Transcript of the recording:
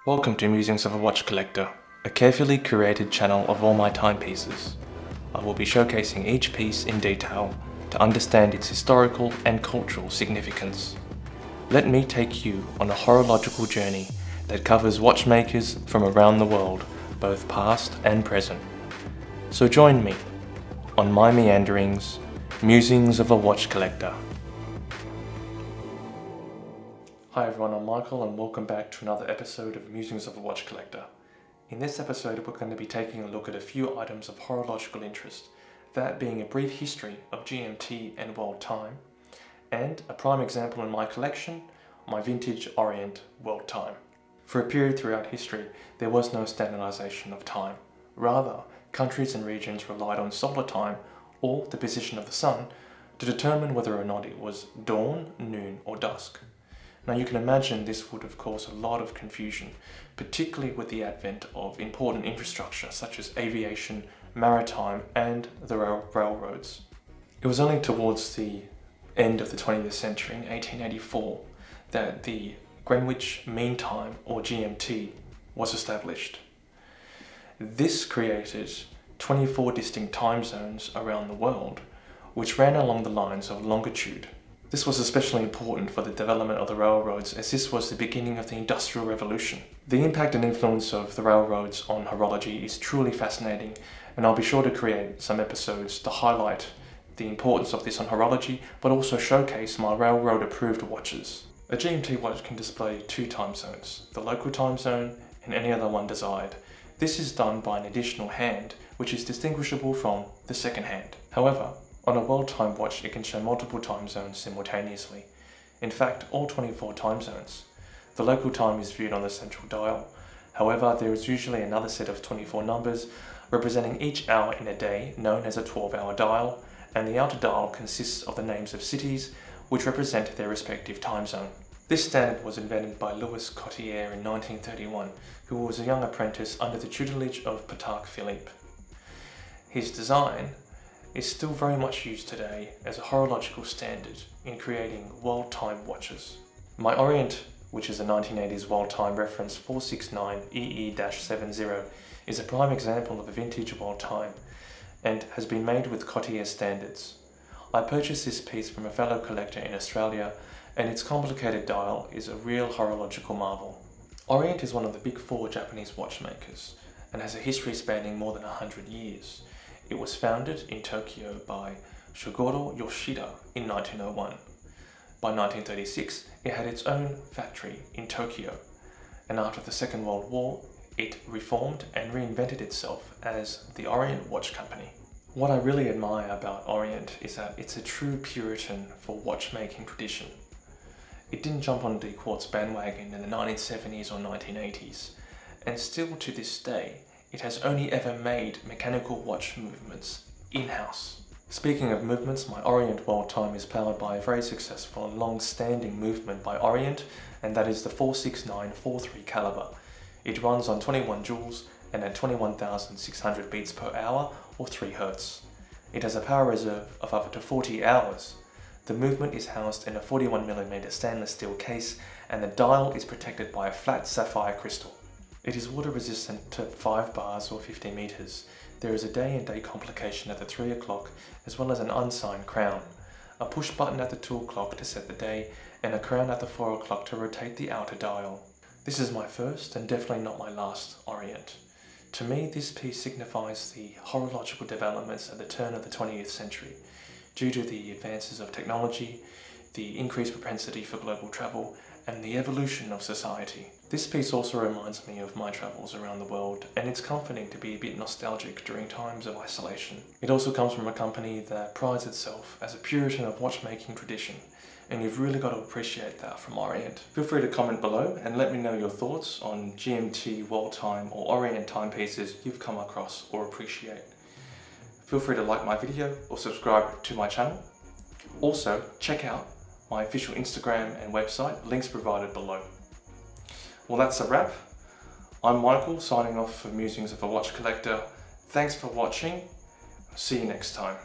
Welcome to Musings of a Watch Collector, a carefully curated channel of all my timepieces. I will be showcasing each piece in detail to understand its historical and cultural significance. Let me take you on a horological journey that covers watchmakers from around the world, both past and present. So join me on my meanderings, Musings of a Watch Collector. Hi everyone, I'm Michael and welcome back to another episode of Musings of a Watch Collector. In this episode we're going to be taking a look at a few items of horological interest, that being a brief history of GMT and World Time, and a prime example in my collection, my vintage Orient World Time. For a period throughout history there was no standardization of time. Rather, countries and regions relied on solar time or the position of the sun to determine whether or not it was dawn, noon or dusk. Now you can imagine this would have caused a lot of confusion, particularly with the advent of important infrastructure such as aviation, maritime and the railroads. It was only towards the end of the 20th century, in 1884, that the Greenwich Mean Time, or GMT, was established. This created 24 distinct time zones around the world, which ran along the lines of longitude. This was especially important for the development of the railroads, as this was the beginning of the Industrial Revolution. The impact and influence of the railroads on horology is truly fascinating, and I'll be sure to create some episodes to highlight the importance of this on horology, but also showcase my railroad approved watches. A GMT watch can display two time zones, the local time zone and any other one desired. This is done by an additional hand, which is distinguishable from the second hand. However, on a World Time watch, it can show multiple time zones simultaneously. In fact, all 24 time zones. The local time is viewed on the central dial. However, there is usually another set of 24 numbers representing each hour in a day, known as a 12-hour dial, and the outer dial consists of the names of cities which represent their respective time zone. This standard was invented by Louis Cotier in 1931, who was a young apprentice under the tutelage of Patek Philippe. His design is still very much used today as a horological standard in creating World Time watches. My Orient, which is a 1980s World Time reference 469 EE-70, is a prime example of a vintage World Time and has been made with Cotier standards. I purchased this piece from a fellow collector in Australia, and its complicated dial is a real horological marvel. Orient is one of the big four Japanese watchmakers and has a history spanning more than 100 years. It was founded in Tokyo by Shugoro Yoshida in 1901. By 1936, it had its own factory in Tokyo, and after the Second World War, it reformed and reinvented itself as the Orient Watch Company. What I really admire about Orient is that it's a true Puritan for watchmaking tradition. It didn't jump on the quartz bandwagon in the 1970s or 1980s, and still to this day, it has only ever made mechanical watch movements in-house. Speaking of movements, my Orient World Time is powered by a very successful and long-standing movement by Orient, and that is the 469-43 caliber. It runs on 21 joules and at 21,600 beats per hour or 3 Hz. It has a power reserve of up to 40 hours. The movement is housed in a 41mm stainless steel case, and the dial is protected by a flat sapphire crystal. It is water resistant to 5 bars or 50 meters. There is a day and date complication at the 3 o'clock, as well as an unsigned crown, a push button at the 2 o'clock to set the day, and a crown at the 4 o'clock to rotate the outer dial. This is my first and definitely not my last Orient. To me, this piece signifies the horological developments at the turn of the 20th century, due to the advances of technology, the increased propensity for global travel, and the evolution of society. This piece also reminds me of my travels around the world, and it's comforting to be a bit nostalgic during times of isolation. It also comes from a company that prides itself as a Puritan of watchmaking tradition, and you've really got to appreciate that from Orient. Feel free to comment below and let me know your thoughts on GMT, World Time or Orient timepieces you've come across or appreciate. Feel free to like my video or subscribe to my channel. Also, check out my official Instagram and website, links provided below. Well, that's a wrap. I'm Michael, signing off for Musings of a Watch Collector. Thanks for watching. See you next time.